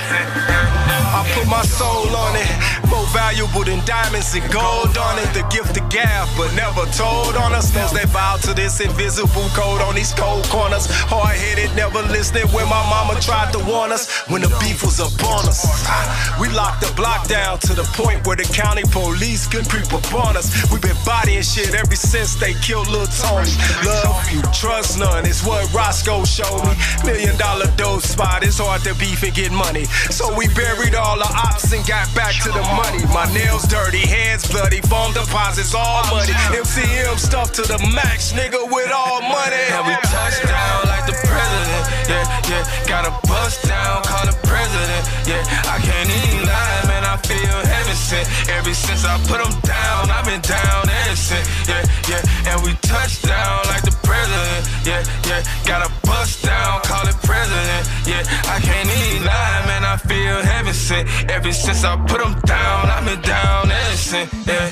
I put my soul on it, more valuable than diamonds and gold on it. The gift of gab, but never told on us. Those that bow to this invisible code on these cold corners. Hard-headed, never listening when my mama tried to warn us. When the beef was upon us, we locked the block down to the point where the county police could creep upon us. We been bodying shit ever since they killed Lil Tony. Love you, trust none, is what Roscoe showed me. $1 million dope spot, it's hard to beef and get money. So we buried all the ops and got back to the money. My nails dirty, hands bloody, phone deposits all muddy. MCM stuff to the max, nigga, with all money. And we touched down like the president, yeah. Got a bust down, call the president, yeah. I can't even lie, man, I feel heaven sent. Ever since I put them down, I've been down ever since, yeah. And we touched down like the president, yeah. Got a bust down, call it president, yeah. I can't even lie, man, I feel heaven sent. Ever since I put them down, I've been down ever since, yeah.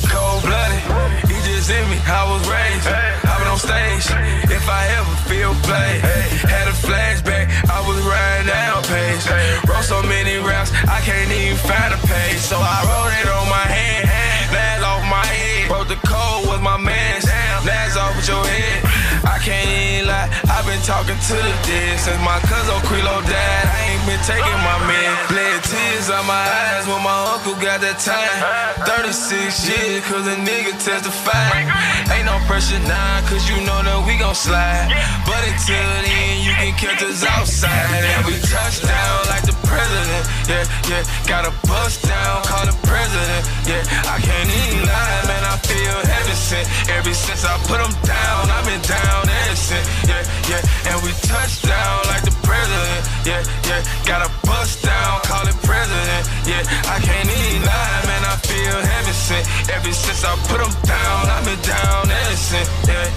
Cold-blooded, he just in me, I was raised, I've been on stage, if I ever feel play. Had a flashback, I was riding down page. Wrote so many raps, I can't even find a page. So I wrote it on my hand, last off my head. Wrote the code with my man, last off with your head. I can't even lie, I've been talking to the dead. Since my cousin Quilo died, I ain't been taking my man. Bled tears out my eyes when my uncle got that time. 36 years, cause a nigga testified. Ain't no pressure now, cause you know that we gon' slide. But until then, you can catch us outside. And we touch down like the president, yeah. Got a bust down, call the president, yeah. I can't even lie, man, I feel heaven sent. Ever since I put them down, I've been down ever since, yeah. And we touch down like the president, yeah. Got a bust down, call it president, yeah. I can't even lie, man, I feel heaven sent. Ever since I put them down, I've been down ever since, yeah.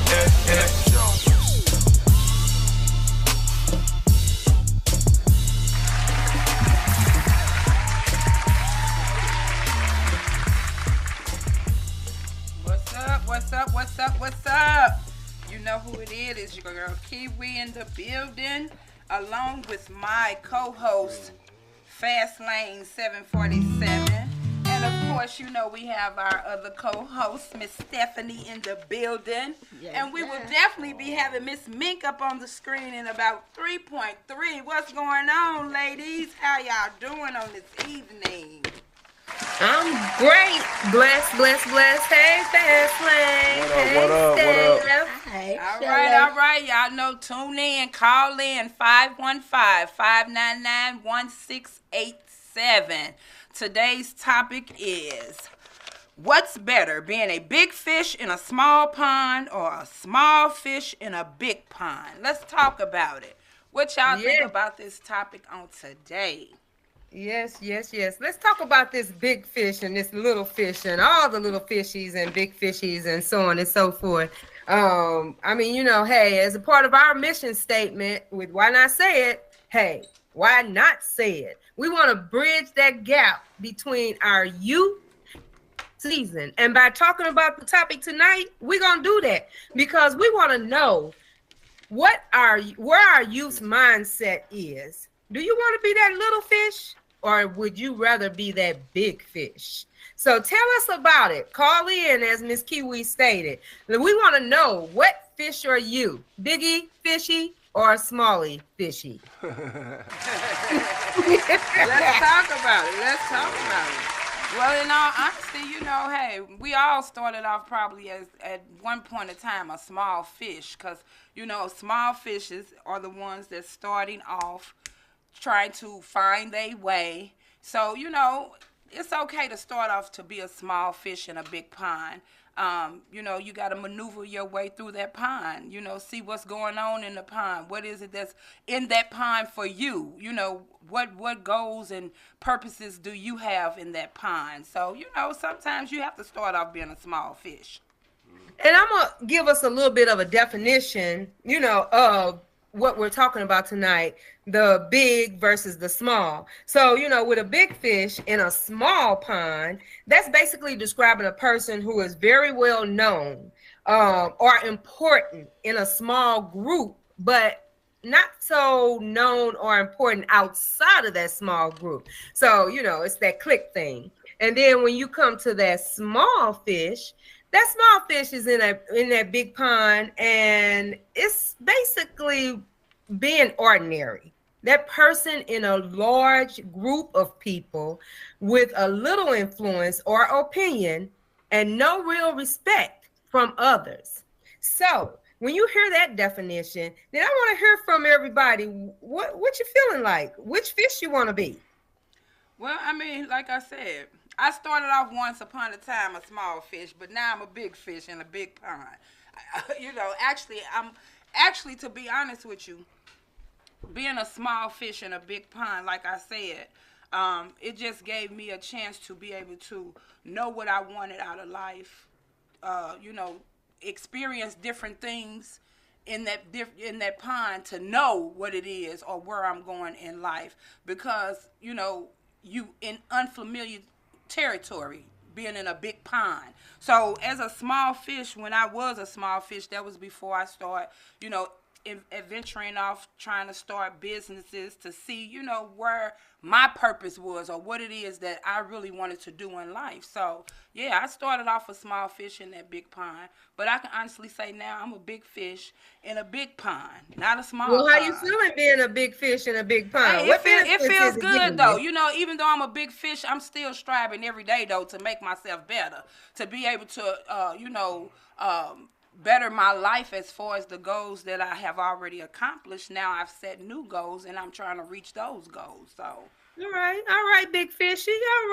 What's up? You know who it is. It's your girl Kiwi in the building, along with my co-host, Fast Lane 747. And of course, you know we have our other co-host, Miss Stephanie, in the building. Yes, and we will definitely be having Miss Mink up on the screen in about 3.3. What's going on, ladies? How y'all doing on this evening? I'm great. Bless. Hey, Fast Lane. What up? Hey, all right. Y'all know, tune in, call in, 515-599-1687. Today's topic is, what's better, being a big fish in a small pond or a small fish in a big pond? Let's talk about it. What y'all think about this topic on today? Yes. Let's talk about this big fish and this little fish and all the little fishies and big fishies and so on and so forth. I mean, you know, hey, as a part of our mission statement with Why Not Say It, hey, why not say it? We want to bridge that gap between our youth season. And by talking about the topic tonight, we're going to do that because we want to know where our youth's mindset is. Do you want to be that little fish or would you rather be that big fish? So tell us about it. Call in, as Miss Kiwi stated. We want to know, what fish are you? Biggie fishy or smallie fishy? Let's talk about it. Well, in all honesty, you know, hey, we all started off probably as, at one point in time, a small fish. Because, you know, small fishes are the ones that's starting off trying to find their way. So, you know, it's okay to start off to be a small fish in a big pond. You know, you got to maneuver your way through that pond, you know, see what's going on in the pond. What is it that's in that pond for you? You know, what goals and purposes do you have in that pond? So, you know, sometimes you have to start off being a small fish. And I'm going to give us a little bit of a definition, you know, of what we're talking about tonight, the big versus the small. So, you know, with a big fish in a small pond, that's basically describing a person who is very well known or important in a small group, but not so known or important outside of that small group. So, it's that click thing. And then when you come to that small fish is in that big pond, and it's basically being ordinary. That person in a large group of people with a little influence or opinion and no real respect from others. So when you hear that definition, then I want to hear from everybody what you feeling like, which fish you want to be. Well, I mean, like I said, I started off once upon a time a small fish, but now I'm a big fish in a big pond. Actually, to be honest with you, being a small fish in a big pond, like I said, it just gave me a chance to be able to know what I wanted out of life, experience different things in that pond to know what it is or where I'm going in life, because you in unfamiliar territory being in a big pond. So as a small fish, when I was a small fish, that was before I started adventuring off trying to start businesses to see where my purpose was or what it is that I really wanted to do in life. So yeah, I started off a small fish in that big pond, but I can honestly say now I'm a big fish in a big pond, not a small Well, pond. how you feeling being a big fish in a big pond? Hey, it feels good though. Even though I'm a big fish, I'm still striving every day though to make myself better, to be able to better my life as far as the goals that I have already accomplished. Now I've set new goals and I'm trying to reach those goals. So all right, big fishy. All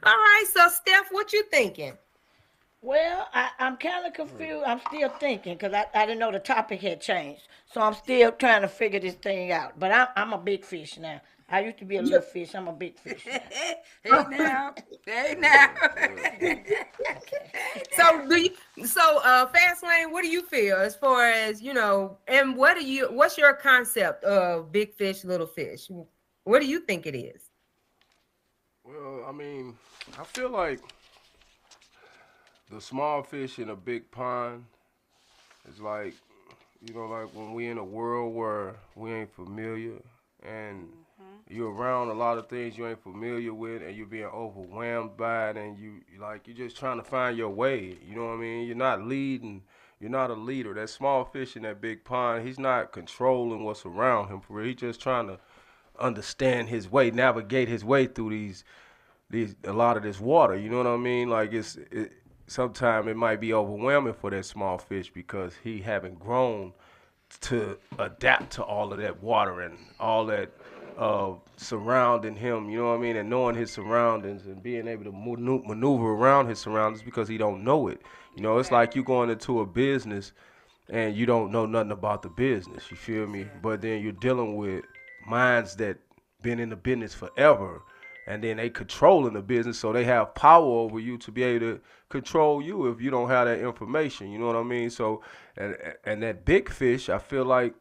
right. So Steph, what you thinking? Well, I'm kind of confused. I'm still thinking because I didn't know the topic had changed. So I'm still trying to figure this thing out. But I'm a big fish now. I used to be a little fish. I'm a big fish now. Hey now. Fast Lane, what do you feel as far as, and what's your concept of big fish, little fish? What do you think it is? Well, I mean, I feel like the small fish in a big pond is like, like when we in a world where we ain't familiar and you're around a lot of things you ain't familiar with and you're being overwhelmed by it, and you're just trying to find your way. You know what I mean? You're not leading. You're not a leader. That small fish in that big pond, he's not controlling what's around him for real. He's just trying to understand his way, navigate his way through these a lot of this water. You know what I mean? Like sometimes it might be overwhelming for that small fish because he haven't grown to adapt to all of that water and all that surrounding him, you know what I mean, and knowing his surroundings and being able to maneuver around his surroundings because he don't know it. It's like you going into a business and you don't know nothing about the business, you feel me? But then you're dealing with minds that been in the business forever, and then they controlling the business, so they have power over you to be able to control you if you don't have that information, you know what I mean? So, and that big fish, I feel like,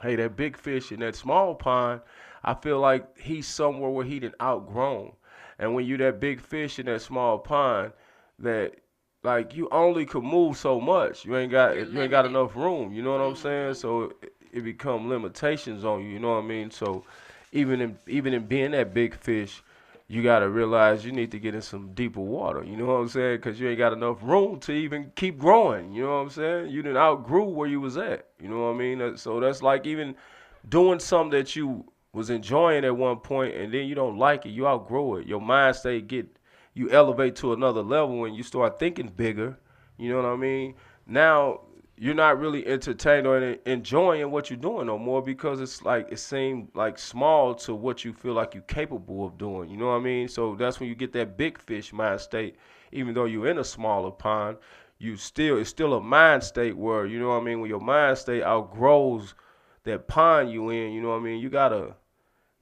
hey, that big fish in that small pond, I feel like he's somewhere where he done outgrown. And when you that big fish in that small pond, that like you only could move so much. You ain't got enough room. You know what I'm saying? So it become limitations on you. You know what I mean? So even in being that big fish, you got to realize you need to get in some deeper water. You know what I'm saying? Because you ain't got enough room to even keep growing. You know what I'm saying? You done outgrew where you was at. You know what I mean? So that's like even doing something that you was enjoying at one point and then you don't like it. You outgrow it. Your mind you elevate to another level and you start thinking bigger. You know what I mean? Now you're not really entertained or enjoying what you're doing no more because it's like it seemed like small to what you feel like you're capable of doing. You know what I mean? So that's when you get that big fish mind state. Even though you're in a smaller pond, it's still a mind state where, you know what I mean, when your mind state outgrows that pond you in, you know what I mean, you gotta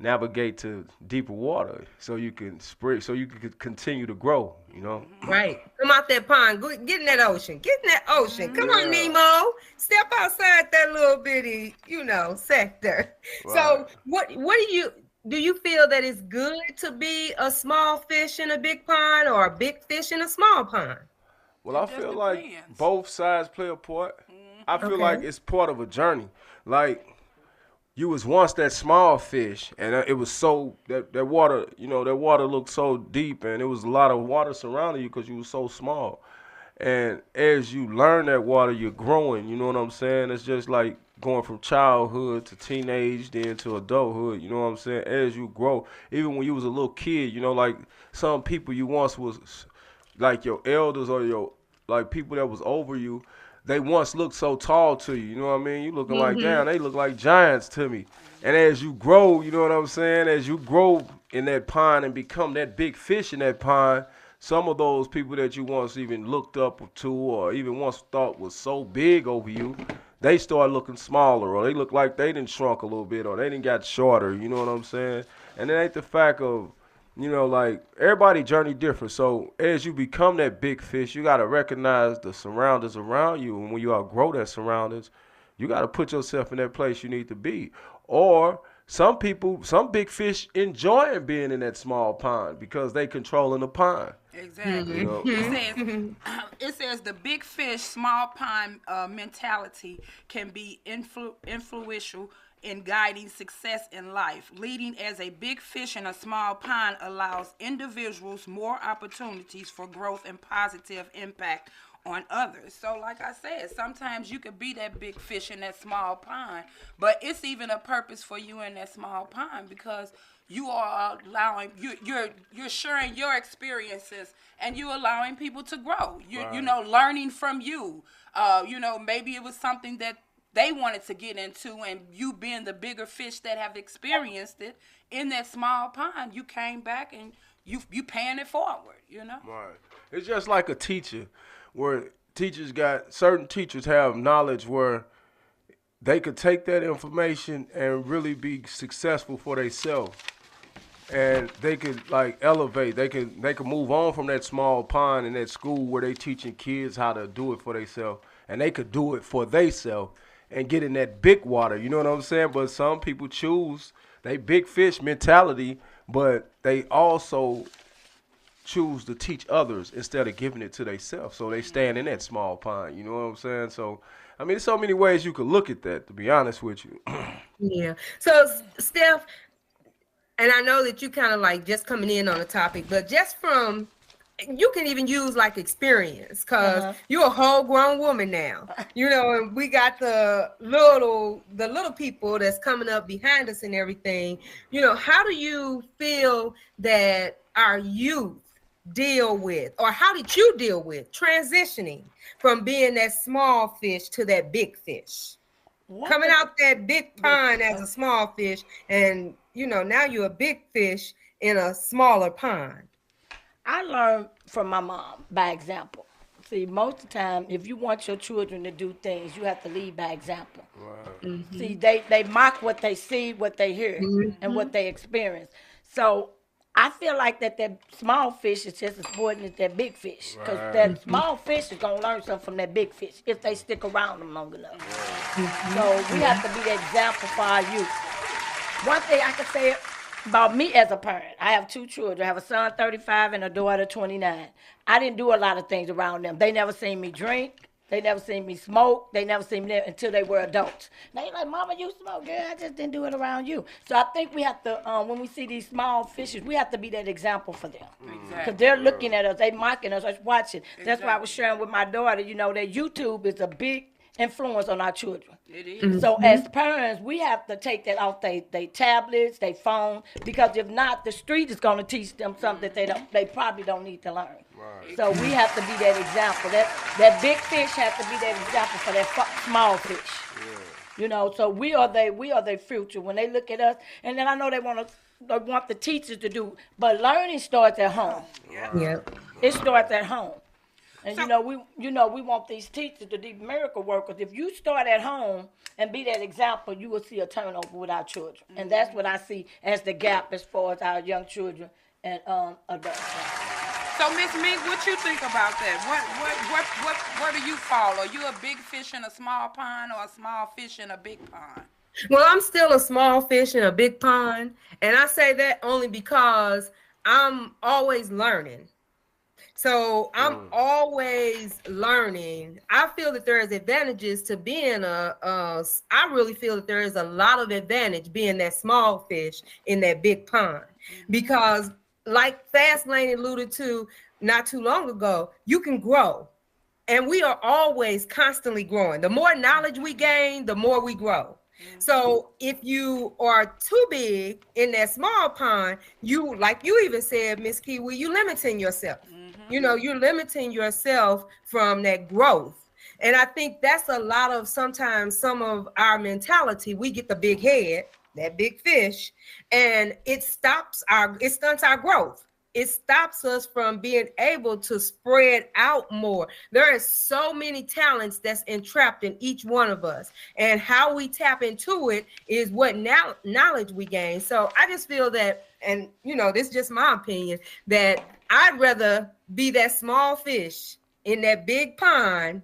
navigate to deeper water so you can continue to grow, you know? Right. Come out that pond. Get in that ocean. Come on, Nemo. Step outside that little bitty, sector. Right. So what do you feel that it's good to be a small fish in a big pond or a big fish in a small pond? Well, I feel like both sides play a part. I feel like it's part of a journey. Like you was once that small fish, and it was so that water, that water looked so deep, and it was a lot of water surrounding you because you was so small. And as you learn that water, you're growing. You know what I'm saying? It's just like going from childhood to teenage, then to adulthood. You know what I'm saying? As you grow, even when you was a little kid, like some people you once was like your elders or your like people that was over you. They once looked so tall to you. You know what I mean? You looking like, damn, they look like giants to me. And as you grow, you know what I'm saying? As you grow in that pond and become that big fish in that pond, some of those people that you once even looked up to or even once thought was so big over you, they start looking smaller, or they look like they didn't shrunk a little bit, or they didn't got shorter. You know what I'm saying? And it ain't the fact of, like everybody journey different. So as you become that big fish, you got to recognize the surroundings around you. And when you outgrow that surroundings, you got to put yourself in that place you need to be. Or some big fish enjoy being in that small pond because they controlling the pond. Exactly. It says the big fish, small pond mentality can be influential in guiding success in life. Leading as a big fish in a small pond allows individuals more opportunities for growth and positive impact on others. So like I said, sometimes you could be that big fish in that small pond, but it's even a purpose for you in that small pond because you are allowing you're sharing your experiences and you're allowing people to grow. Learning from you. Maybe it was something that they wanted to get into, and you being the bigger fish that have experienced it in that small pond, you came back and you paying it forward. Right. It's just like a teacher, where certain teachers have knowledge where they could take that information and really be successful for themselves. And they could like elevate. They could move on from that small pond in that school where they teaching kids how to do it for themselves, and they could do it for themselves and get in that big water. You know what I'm saying? But some people choose they big fish mentality, but they also choose to teach others instead of giving it to themselves. So they stand in that small pond. You know what I'm saying? So I mean, there's so many ways you could look at that, to be honest with you. Yeah. So Steph, and I know that you kind of like just coming in on the topic, but just from, you can even use like experience, because you're a whole grown woman now, and we got the little people that's coming up behind us and everything. How do you feel that our youth deal with, or how did you deal with transitioning from being that small fish to that big fish? Coming out that big pond as a small fish, and now you're a big fish in a smaller pond. I learned from my mom by example. See, most of the time, if you want your children to do things, you have to lead by example. Right. Mm-hmm. See, they mock what they see, what they hear, and what they experience. So I feel like that small fish is just as important as that big fish, because that small fish is going to learn something from that big fish if they stick around them long enough. Right. So we have to be the example for our youth. One thing I can say about me as a parent, I have 2 children. I have a son 35 and a daughter 29. I didn't do a lot of things around them. They never seen me drink. They never seen me smoke. They never seen me until they were adults. Now you're like, Mama, you smoke. Girl, I just didn't do it around you. So I think we have to, when we see these small fishes, we have to be that example for them. Because they're looking at us. They mocking us. Us watching. That's why I was sharing with my daughter, that YouTube is a big influence on our children. It is. So as parents, we have to take that off they tablets, they phone, because if not, the street is going to teach them something that they probably don't need to learn. Right. So we have to be that example. That big fish has to be that example for that small fish. Yeah. So we are their future when they look at us. And then I know they want the teachers to do, but learning starts at home. Yeah. It starts at home. And we want these teachers to be miracle workers. If you start at home and be that example, you will see a turnover with our children. And that's what I see as the gap as far as our young children and adults. So Miss Mink, what you think about that? Where do you fall? Are you a big fish in a small pond or a small fish in a big pond? Well, I'm still a small fish in a big pond. And I say that only because I'm always learning. So I'm always learning. I feel that there is advantages to being I really feel that there is a lot of advantage being that small fish in that big pond, because like Fast Lane alluded to not too long ago, you can grow. And we are always constantly growing. The more knowledge we gain, the more we grow. So if you are too big in that small pond, you, like you even said, Miss Kiwi, you limiting yourself. You know, you're limiting yourself from that growth. And I think that's a lot of sometimes some of our mentality. We get the big head, that big fish, and it stunts our growth. It stops us from being able to spread out more. There is so many talents that's entrapped in each one of us, and how we tap into it is what knowledge we gain. So I just feel that, and you know, this is just my opinion, that I'd rather be that small fish in that big pond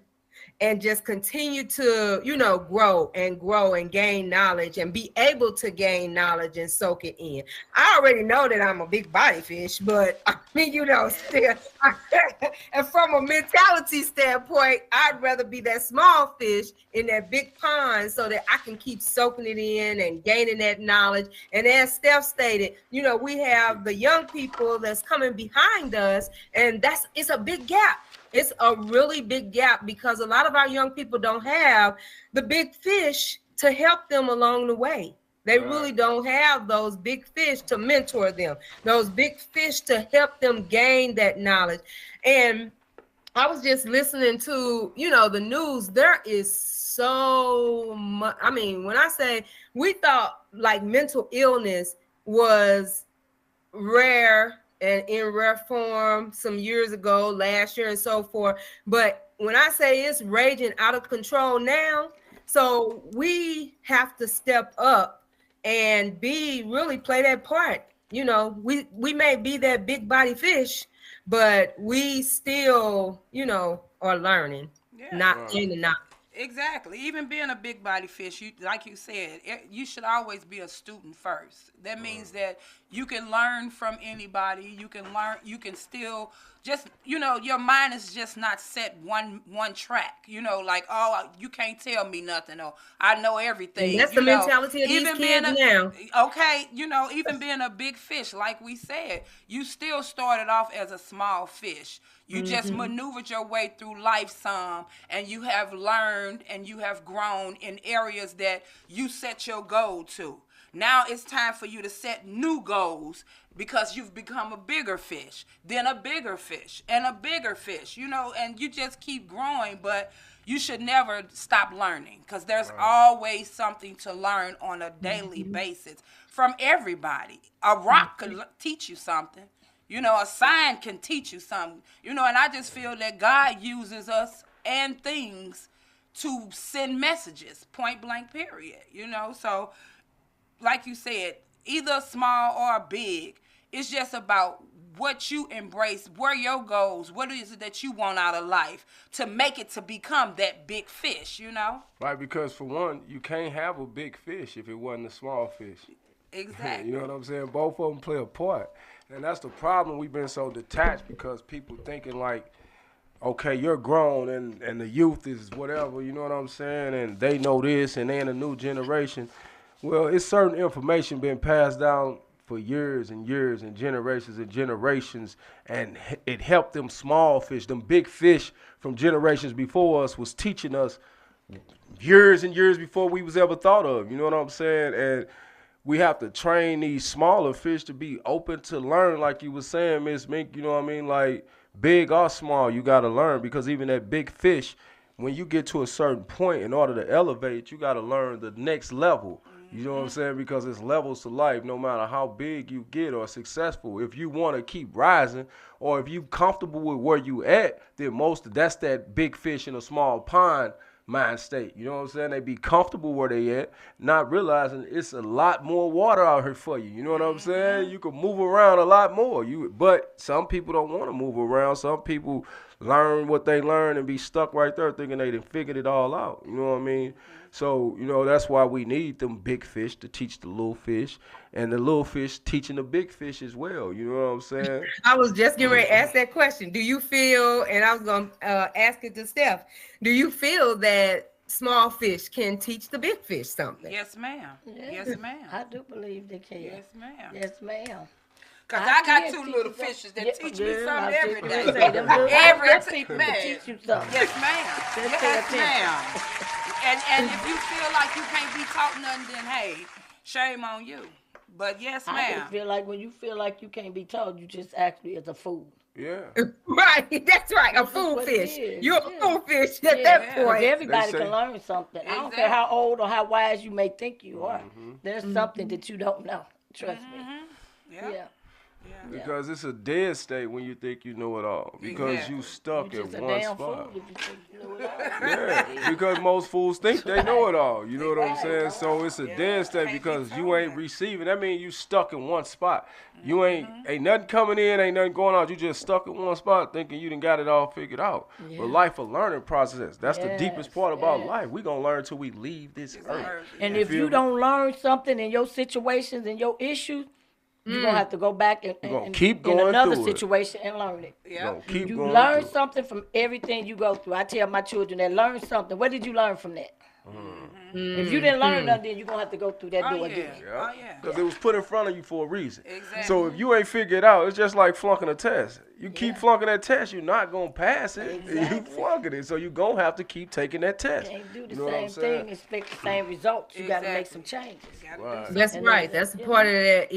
and just continue to, you know, grow and gain knowledge and be able to gain knowledge and soak it in. I already know that I'm a big body fish, but I mean, you know, still, and from a mentality standpoint, I'd rather be that small fish in that big pond so that I can keep soaking it in and gaining that knowledge. And as Steph stated, you know, we have the young people that's coming behind us, and it's a big gap. It's a really big gap because a lot of our young people don't have the big fish to help them along the way. They really don't have those big fish to mentor them, those big fish to help them gain that knowledge. And I was just listening to, you know, the news. There is so much. I mean, when I say, we thought like mental illness was rare and in rare form some years ago, last year and so forth. But when I say it's raging out of control now, so we have to step up and really play that part. You know, we may be that big body fish, but we still, you know, are learning, not in and not. Exactly. Even being a big body fish, you, like you said, you should always be a student first. That means that you can learn from anybody. You can learn. You can still just, you know, your mind is just not set one track. You know, like, oh, you can't tell me nothing, or I know everything. And that's the mentality of these kids now. Okay, you know, even being a big fish, like we said, you still started off as a small fish. You just maneuvered your way through life some, and you have learned and you have grown in areas that you set your goal to. Now it's time for you to set new goals because you've become a bigger fish, then a bigger fish, and a bigger fish, you know, and you just keep growing, but you should never stop learning because there's always something to learn on a daily basis from everybody. A rock could teach you something. You know, a sign can teach you something. You know, and I just feel that God uses us and things to send messages, point blank, period. You know, so like you said, either small or big, it's just about what you embrace, where your goals, what is it that you want out of life to make it to become that big fish, you know? Right, because for one, you can't have a big fish if it wasn't a small fish. Exactly. You know what I'm saying? Both of them play a part. And that's the problem. We've been so detached because people thinking like, okay, you're grown and the youth is whatever, you know what I'm saying? And they know this and they in a new generation. Well, it's certain information been passed down for years and years and generations, and it helped them small fish. Them big fish from generations before us was teaching us years and years before we was ever thought of, you know what I'm saying? And we have to train these smaller fish to be open to learn, like you were saying, Miss Mink, you know what I mean? Like, big or small, you got to learn, because even that big fish, when you get to a certain point, in order to elevate, you got to learn the next level. You know what I'm saying? Because it's levels to life, no matter how big you get or successful. If you want to keep rising, or if you comfortable with where you at, then that's that big fish in a small pond mind state. You know what I'm saying? They be comfortable where they at, not realizing it's a lot more water out here for you. You know what I'm saying? You can move around a lot more. But some people don't want to move around. Some people learn what they learn and be stuck right there thinking they done figured it all out. You know what I mean? So, that's why we need them big fish to teach the little fish, and the little fish teaching the big fish as well. You know what I'm saying? I was just getting ready to ask that question. Do you feel, and I was going to ask it to Steph, do you feel that small fish can teach the big fish something? Yes, ma'am. Yeah. Yes, ma'am. I do believe they can. Yes, ma'am. Yes, ma'am. Because I I got can 2 teach little you something. fishes that Yeah, teach girl, me something I every was day. gonna say, them little Every people man. teach you something. Yes, ma'am. Just pay Yes, attention. ma'am. And if you feel like you can't be taught nothing, then hey, shame on you. But yes, I ma'am. just feel like when you feel like you can't be told, you just actually as a fool. Yeah. Right, that's right. A fool what it fish. is, You're yeah. a fool fish at that Yeah. point. Everybody They say- can learn something. I don't care how old or how wise you may think you are. There's something that you don't know. Trust me. Yeah. Yeah. Because it's a dead state when you think you know it all. Because Exactly. you stuck You in just a one damn spot. fool if you think you know it all. Yeah, because most fools think they know it all. You know what I'm Right. saying? So it's a dead state Can't be because you told ain't that. receiving. That means you stuck in one spot. You ain't nothing coming in, ain't nothing going out. You just stuck in one spot thinking you done got it all figured out. Yeah. But life a learning process. That's the deepest Yes, part about yes. life. We gonna learn till we leave this earth. And You if feel you me? don't learn something in your situations and your issues, you're going to have to go back and, gonna and keep in going another through it. situation and learn it. Gonna keep You going learn through it. something from everything you go through. I tell my children that learn something. What did you learn from that? If you didn't learn nothing, then you're going to have to go through that door again. Oh, yeah. Because it was put in front of you for a reason. Exactly. So if you ain't figured it out, it's just like flunking a test. You keep flunking that test, you're not going to pass it. You Exactly. flunking it. So you're going to have to keep taking that test. You can't do the You know what I'm same saying? thing and expect the same results. You got to make Exactly. some changes. Right. That's And right. then- That's a part of that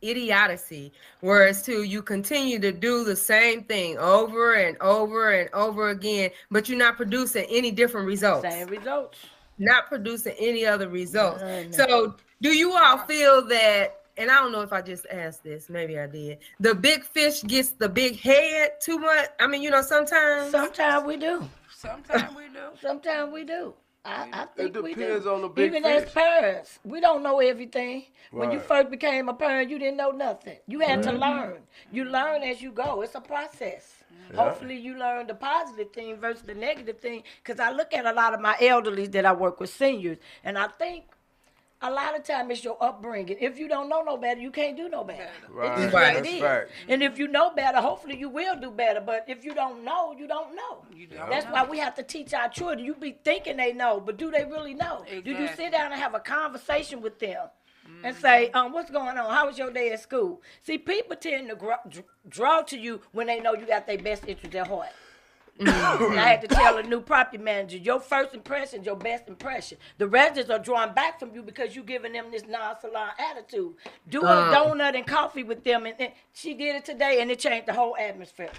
idiocy. Whereas too, you continue to do the same thing over and over and over again, but you're not producing any different results. Same results. Not producing any other results. No. So do you all feel that, and I don't know if I just asked this, maybe I did, the big fish gets the big head too much? I mean, sometimes. Sometimes we do. Sometimes we do. Sometimes we do. I think we do. depends on the big Even fish. as parents, we don't know everything. When you Right. first became a parent, you didn't know nothing. You had to learn. You learn as you go. It's a process. Hopefully you learn the positive thing versus the negative thing. Because I look at a lot of my elderly that I work with, seniors, and I think a lot of time it's your upbringing. If you don't know no better, you can't do no better. Right. It's just Right. what it That's is. fact. And if you know better, hopefully you will do better. But if you don't know, you don't know. That's why we have to teach our children. You be thinking they know, but do they really know? Do you Exactly. sit down and have a conversation with them and say, what's going on? How was your day at school? See, people tend to draw to you when they know you got their best interest at heart. And I had to tell a new property manager, your first impression is your best impression. The residents are drawing back from you because you're giving them this nonchalant attitude. Do a donut and coffee with them, and she did it today, and it changed the whole atmosphere.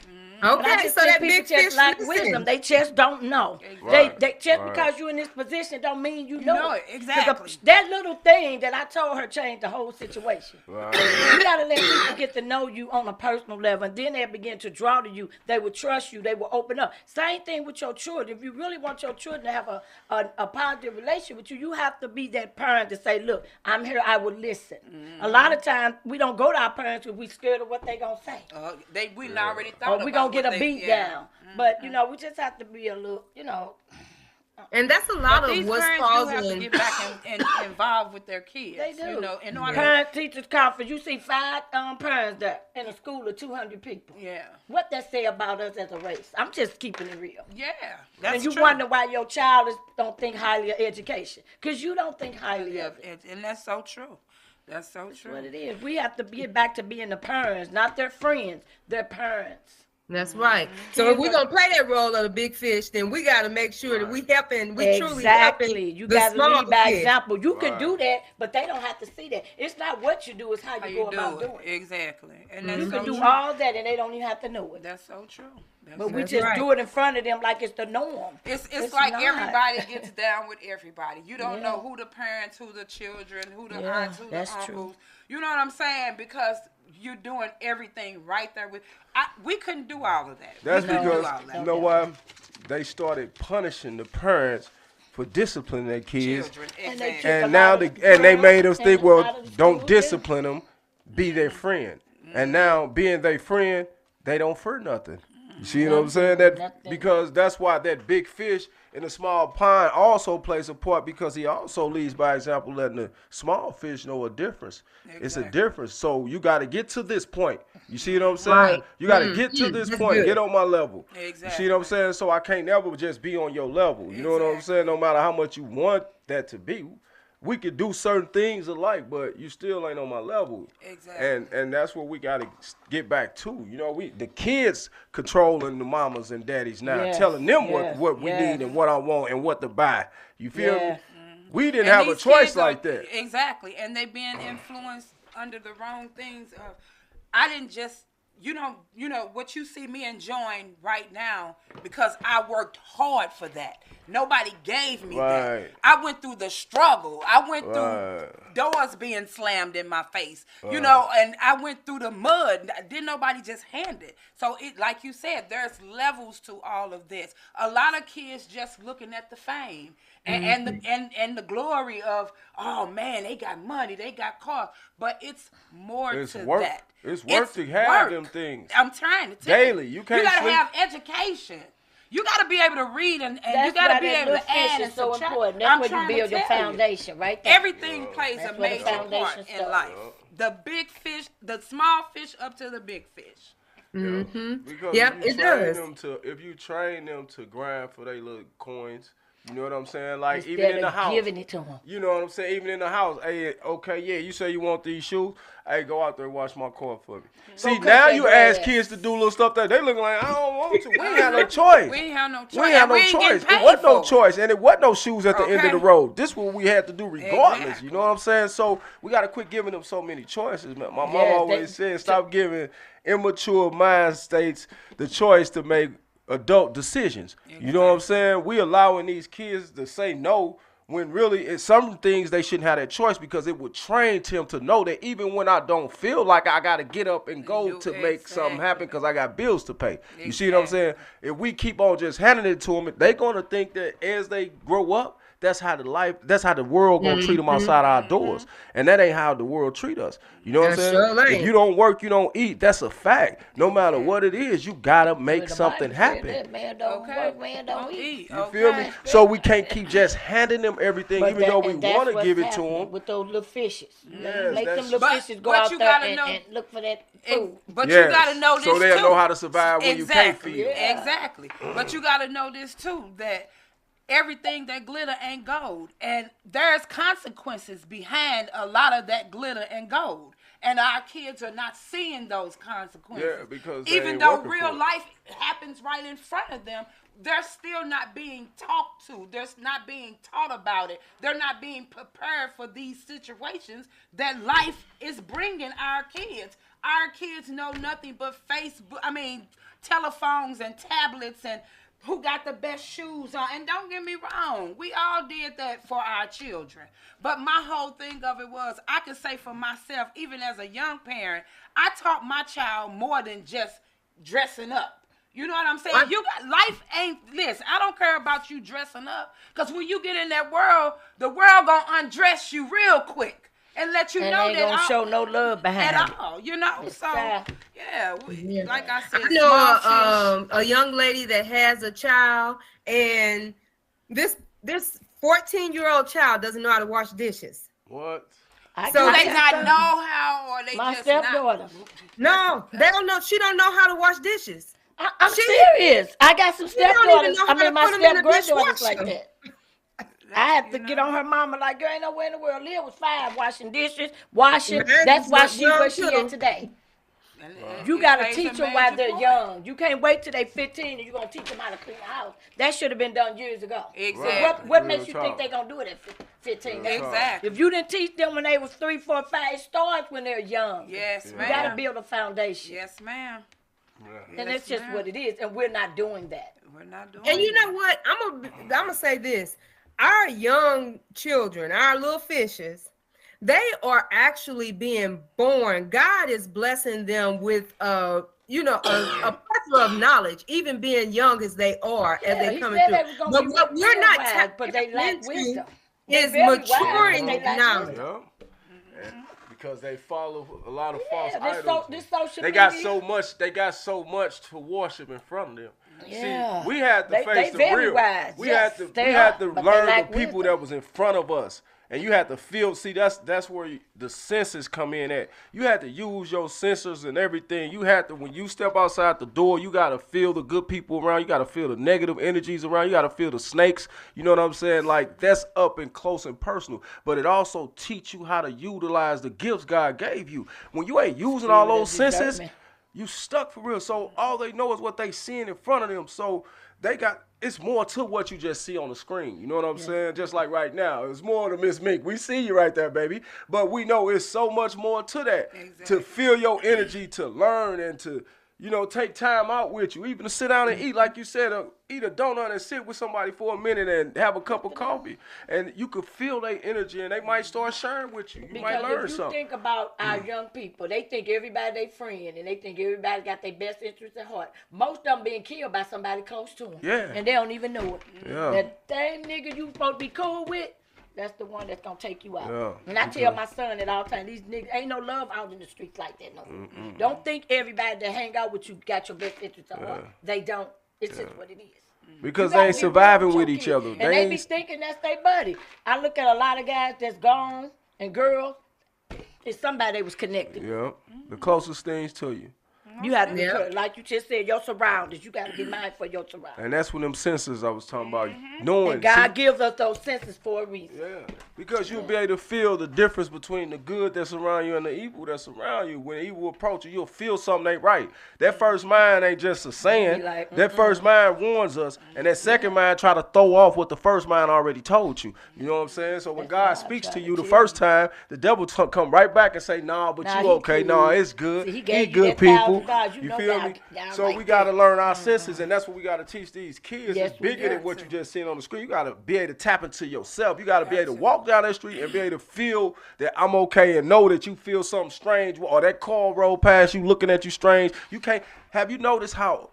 But I Okay, just so think that people big just fish lack listen. wisdom. They just don't know. Right. They just Right. because you're in this position don't mean you know know it. it. 'Cause Exactly. that little thing that I told her changed the whole situation. Right. You gotta let people get to know you on a personal level, and then they begin to draw to you. They will trust you. They will open up. Same thing with your children. If you really want your children to have a positive relationship with you, you have to be that parent to say, "Look, I'm here. I will listen." A lot of times we don't go to our parents because we scared of what they gonna say, We already thought or about we gonna get a what beat down. But we just have to be a little, And that's a lot But of these what's parents do have to causing. get back and involved with their kids. They do. In order. Parent teachers conference. You see 5 parents there in a school of 200 people. Yeah. What that say about us as a race? I'm just keeping it real. Yeah. That's And you true. wonder why your child don't think highly of education. Because you don't think highly Yeah, of it. and that's so true. That's so true. What it is. We have to get back to being the parents, not their friends, their parents. That's right. So if we're gonna play that role of the big fish, then we got to make sure that we helping. We truly helping Exactly. You the got to small lead by fish. example. You can Right. do that, but they don't have to see that. It's not what you do, it's how How you you go do about it. doing it. Exactly. And that's You so can do true. all that, and they don't even have to know it. That's so true. But we That's just right. do it in front of them like it's the norm. It's like not. everybody gets down with everybody. You don't Yeah. know who the parents, who the children, who the Yeah, aunts, who the that's uncles. true. You know what I'm saying? Because you're doing everything right there with. We couldn't do all of that. That's We couldn't do because, all that. you know why? They started punishing the parents for disciplining their kids. Children, And they exactly. took a And now lot they, of and they drugs made us and think, a well, lot of don't school, discipline them, be their friend. And now being their friend, they don't fear nothing. You see what I'm saying? That Nothing. because that's why that big fish in a small pond also plays a part, because he also leads by example, letting the small fish know a difference. It's a difference. So you got to get to this point. You see what I'm saying? Right. You got to get to this That's point. good. Get on my level. Exactly. You see what I'm saying? So I can't never just be on your level. You know what I'm saying? No matter how much you want that to be. We could do certain things alike, but you still ain't on my level. Exactly. And that's what we gotta get back to. You know, the kids controlling the mamas and daddies now, Yes, telling them yes, what we yes. need and what I want and what to buy. You feel me? Yeah. We didn't And have a these choice kids like are- that. Exactly. And they being influenced under the wrong things. I didn't just, you know what you see me enjoying right now, because I worked hard for that. Nobody gave me Right. that. I went through the struggle. I went through Right. doors being slammed in my face, you know, and I went through the mud. Didn't nobody just hand it. So it, like you said, there's levels to all of this. A lot of kids just looking at the fame and the glory of, oh man, they got money, they got cars, but it's more It's to work. that. It's work to have them things. I'm trying to tell Daily. You can't You gotta sleep. have education. You gotta be able to read and That's you gotta why be that able little to add fish and is so subtract. important. I'm That's where trying you to build your tell you. foundation, right there. Everything plays That's a where the major part foundation in starts. life. The big fish, the small fish up to the big fish. Because Yep, if you it train does. them if you train them to grind for their little coins, you know what I'm saying? Like even Instead in the of house. giving it to them. You know what I'm saying? Even in the house. Hey, okay, yeah, you say you want these shoes. Hey, go out there and wash my car for me. See, cut now that you ask grass. kids to do little stuff that they looking like, I don't want to. We ain't have no choice. We ain't have no choice. We ain't have no and we ain't choice. getting It paid wasn't no for it. choice, and it wasn't no shoes at the end of the Okay. road. This what we had to do regardless. Exactly. You know what I'm saying? So we got to quit giving them so many choices, man. My mom Yes, always said, stop giving immature mind states the choice to make adult decisions. You know what I'm saying? We allowing these kids to say no, when really it's some things they shouldn't have that choice, because it would train them to know that even when I don't feel like I got to get up and go Do to make something happen exactly. because I got bills to pay. You see what I'm saying? If we keep on just handing it to them, they're going to think that as they grow up, that's how the world gonna treat them outside our doors, and that ain't how the world treat us. You know what I'm That saying? sure If ain't. you don't work, you don't eat. That's a fact. No matter what it is, you gotta make The something Bible said happen. that man don't Okay. work, man don't eat. You feel me? So we can't keep just handing them everything, But even that- though we and that's want to what's give it to happening them. with those little fishes. Yes, Make them that's- little But- fishes go but out you there gotta and, know- and look for that And- food. But Yes. you gotta know this So they'll too. know how to survive when you can't Exactly. feed 'em. Yeah. Exactly. But you gotta know this too, that everything that glitter ain't gold, and there's consequences behind a lot of that glitter and gold, and our kids are not seeing those consequences. Yeah, because they even ain't though working real for it. life happens right in front of them, they're still not being talked to. They're not being taught about it. They're not being prepared for these situations that life is bringing our kids. Our kids know nothing but Facebook. I mean, telephones and tablets and who got the best shoes on. And don't get me wrong, we all did that for our children. But my whole thing of it was, I can say for myself, even as a young parent, I taught my child more than just dressing up. You know what I'm saying? You got life ain't listen. I don't care about you dressing up, because when you get in that world, the world gonna undress you real quick and let you And know they that gonna show no love behind at it. all. You know, It's so sad. yeah, like I said, I small know a young lady that has a child, and this 14-year-old child doesn't know how to wash dishes. What? I So got Do they that not son. know how, or they My just not? stepdaughter. No, they don't know. She don't know how to wash dishes. I'm She- serious. I got some She don't even stepdaughters. know I how to mean, my put 'em in a step-granddaughters like dishwasher. that. I have to get on her mama like, girl, ain't nowhere in the world. Liv was 5 washing dishes, washing. Man, That's why that's she's where young she too. at today. And You it got to plays a teach them while major they're part. young. You can't wait till they 15 and you're going to teach them how to clean the house. That should have been done years ago. Exactly. What Real makes you think talk. they're going to do it at 15? Real Exactly. If you didn't teach them when they was 3, 4, 5, it starts when they're young. Yes, You ma'am. got to build a foundation. Yes, ma'am. And that's Yes, just ma'am. what it is. And we're not doing that. We're not doing. And you that. know what? I'm gonna say this: our young children, our little fishes, they are actually being born. God is blessing them with a plethora of knowledge, even being young as they are, as Yeah, they he coming said through. they was gonna But be what we're not wise, but they lack into wisdom. They is very wise, but maturing they lack knowledge. wisdom. Yeah. because they follow a lot of false this idols. this social They got media. so much. They got so much to worship in front of them. Yeah. See, we had to They face the very real. wise. We Yes, had to. they We had are, to but they learn the lack people wisdom. that was in front of us, and you had to feel. See, that's where the senses come in at. You had to use your sensors and everything. You had to, when you step outside the door, you got to feel the good people around. You got to feel the negative energies around. You got to feel the snakes. You know what I'm saying? Like, that's up and close and personal. But it also teach you how to utilize the gifts God gave you. When you ain't using all those senses, you stuck for real. So all they know is what they seeing in front of them. So they got, it's more to what you just see on the screen. You know what I'm saying? Just like right now, it's more to Miss Mink. We see you right there, baby. But we know it's so much more to that. Exactly. To feel your energy, to learn, and to, you know, take time out with you. Even to sit down and eat, like you said, eat a donut and sit with somebody for a minute and have a cup of coffee. And you could feel their energy, and they might start sharing with you. You might learn Because if you something. think about our young people, they think everybody they friend, and they think everybody got their best interest at heart. Most of them being killed by somebody close to them. Yeah. And they don't even know it. Yeah. That same nigga you supposed to be cool with, that's the one that's gonna take you out. Yeah. And I tell my son at all times, these niggas ain't no love out in the streets like that no more. Don't think everybody that hang out with you got your best interest at heart. They don't. It's just what it is. Because You they gotta ain't be surviving real with your each kid. other. And they be ain't- thinking that's their buddy. I look at a lot of guys that's gone and girls, it's somebody they was connected with. Yeah. The closest things to you. You have to be Yeah. careful. Like you just said, your surroundings. You got to be mindful of your surroundings. And that's when them senses I was talking about. Knowing. And God See, gives us those senses for a reason. yeah, because you'll be able to feel the difference between the good that's around you and the evil that's around you. When evil approach you, you'll feel something ain't right. That first mind ain't just a saying. Be like, That first mind warns us, and that second mind try to throw off what the first mind already told you. You know what I'm saying? So when God why I speaks try to to you the tell first time, the devil come right back and say, "Nah, but Nah, you he okay? cool. Nah, it's good. See, he He gave you good that people. $1,000. You know feel y'all- me? y'all So like we gotta that. learn our senses, and that's what we gotta teach these kids. Yes, It's we bigger than got what to. you just seen on the screen. You gotta be able to tap into yourself. You gotta be able to walk down that street and be able to feel that I'm okay, and know that you feel something strange, or that car rolled past you looking at you strange. You can't. Have you noticed how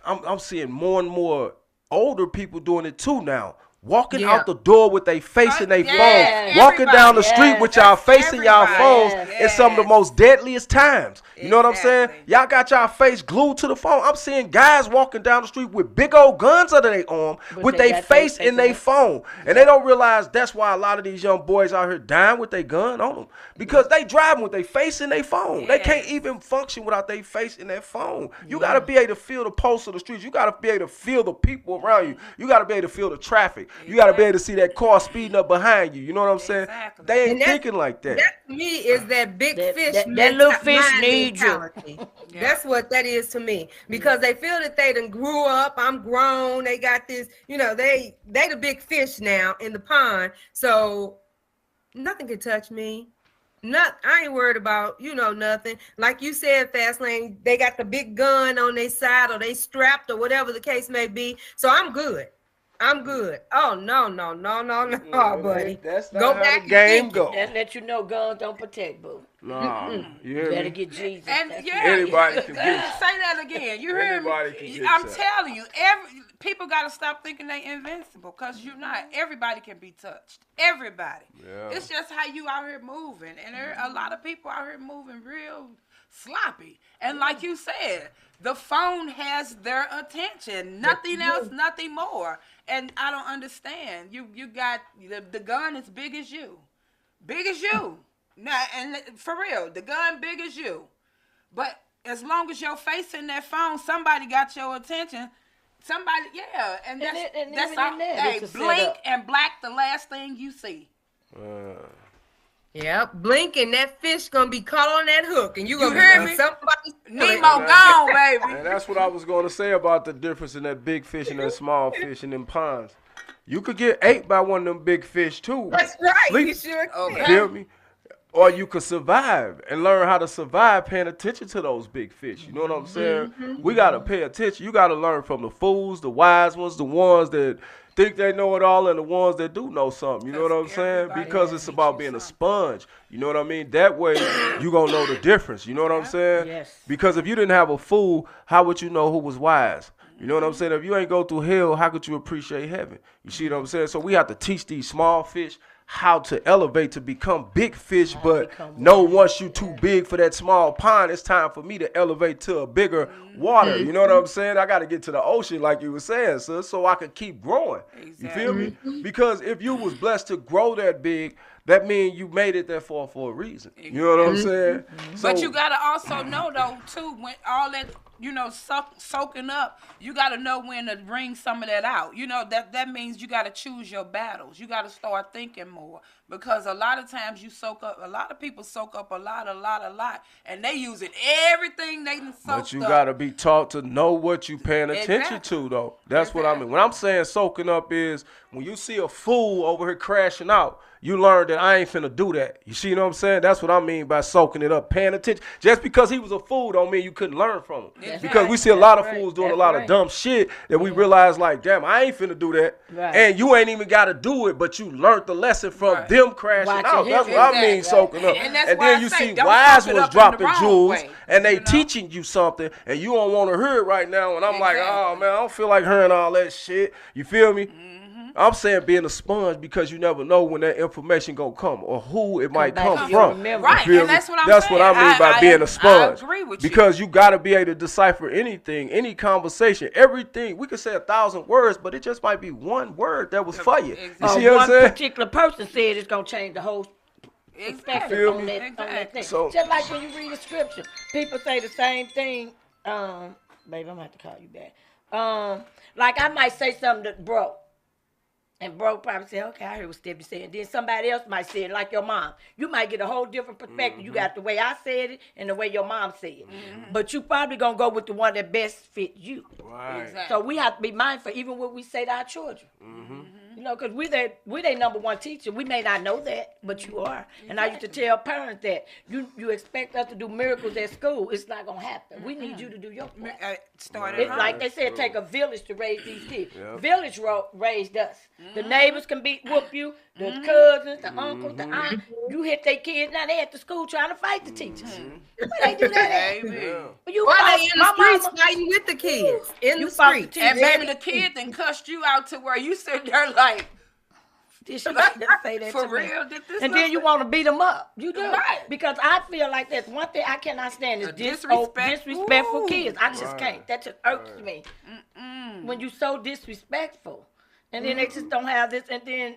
I'm seeing more and more older people doing it too now? Walking Yeah. out the door with their face in their Yes, phone, walking down the everybody. street with y'all That's face in y'all everybody. phones Yes. at some of the most deadliest times. You know what I'm saying? Exactly. Y'all got y'all face glued to the phone. I'm seeing guys walking down the street with big old guns under their arm with they their got face their in their face phone. And they don't realize that's why a lot of these young boys out here dying with their gun on them. Because they driving with their face in their phone. They can't Yes. even function without their face in their phone. You got to be able to feel the pulse of the streets. You got to be able to feel the people around you. You got to be able to feel the traffic. You got to be able to see that car speeding up behind you. You know what I'm saying? Exactly. They ain't And that- thinking like that. That to me is that big That- fish. that little fish mind need you. mentality. That's what that is to me, because they feel that they done grew up. I'm grown. They got this, you know. They the big fish now in the pond. So nothing can touch me. I ain't worried about, nothing. Like you said, Fast Lane, they got the big gun on their side, or they strapped, or whatever the case may be. So I'm good. I'm good. Oh no, buddy. That's not Go how back the game and go. That let you know guns don't protect, boo. Nah, you You hear better me? get Jesus. And That's yeah, Anybody can get say that again. You heard Anybody me? can get I'm shot. telling you, people got to stop thinking they invincible, because you're not. Everybody can be touched. Everybody. Yeah. It's just how you out here moving, and there are a lot of people out here moving real sloppy. And like you said, the phone has their attention. Nothing else, nothing more. And I don't understand. You got the gun as big as you. Big as you. Now, and for real, the gun big as you. But as long as your face in that phone, somebody got your attention. Somebody, yeah. And that's, and that's even all. in that, Hey, it's a blink setup. and black the last thing you see. Yep, blink and that fish gonna be caught on that hook, and you gonna hear be me? somebody. Nemo gone, baby. And that's what I was going to say about the difference in that big fish and that small fish in them ponds. You could get ate by one of them big fish too. That's right. Sleep. You sure Okay. can. Feel me? Or you could survive and learn how to survive paying attention to those big fish. You know what I'm saying? We got to pay attention. You got to learn from the fools, the wise ones, the ones that think they know it all, and the ones that do know something. You know what I'm saying? Everybody Because will it's teach about you being a something. sponge. You know what I mean? That way you going to know the difference. You know what I'm saying? Yes. Because if you didn't have a fool, how would you know who was wise? You know what I'm saying? If you ain't go through hell, how could you appreciate heaven? You see what I'm saying? So we have to teach these small fish how to elevate to become big fish, but know once you too big for that small pond, it's time for me to elevate to a bigger water. You know what I'm saying? I got to get to the ocean, like you were saying, sis, so I can keep growing. You feel me? Because if you was blessed to grow that big, that means you made it that far for a reason. You know what I'm saying? So, but you gotta also know though too, when all that soaking up, you gotta know when to bring some of that out. You know that means you gotta choose your battles. You gotta start thinking more, because a lot of times a lot of people soak up a lot, and they using everything they done soaked up. But you gotta be taught to know what you paying attention to, though. That's what I mean. When I'm saying soaking up is when you see a fool over here crashing out, you learn that I ain't finna do that. You see what I'm saying? That's what I mean by soaking it up, paying attention. Just because he was a fool don't mean you couldn't learn from him. Because we see a lot of fools doing a lot of dumb shit that we realize, like, damn, I ain't finna do that. And you ain't even gotta do it, but you learned the lesson from them crashing out. That's what I mean, soaking up. And then you see wise ones dropping jewels, and they teaching you something, and you don't want to hear it right now. And I'm like, oh, man, I don't feel like hearing all that shit. You feel me? I'm saying being a sponge, because you never know when that information gonna come or who it might come from. Right, and that's what I'm saying. That's what I mean by being a sponge. I agree with you. Because you gotta be able to decipher anything, any conversation, everything. We could say 1,000 words, but it just might be one word that was for you. You see what I'm saying? One particular person said it's gonna change the whole perspective on that thing. So, just like when you read a scripture, people say the same thing. Baby, I'm gonna have to call you back. Like I might say something that broke. And bro probably say, okay, I heard what Stephanie said. And then somebody else might say it, like your mom. You might get a whole different perspective. You got the way I said it and the way your mom said it. But you probably going to go with the one that best fit you. Right. Exactly. So we have to be mindful, even what we say to our children. You know, because we're their number one teacher. We may not know that, but you are. And I used to tell parents that you expect us to do miracles at school. It's not going to happen. We need you to do your part. It's like they said, take a village to raise these kids. Village raised us. The neighbors can whoop you. The cousins, the uncles, the aunts. You hit their kids. Now they at the school trying to fight the teachers. Where they do that at? Why they in the streets fighting with the kids? In the streets. And baby, the kid then cussed you out to where you sit there like, did she say that for real? Did this? And then you want to beat them up. You do. Right. Because I feel like that's one thing I cannot stand is disrespectful kids. I just can't. That just irks me. When you so disrespectful. And then they just don't have this. And then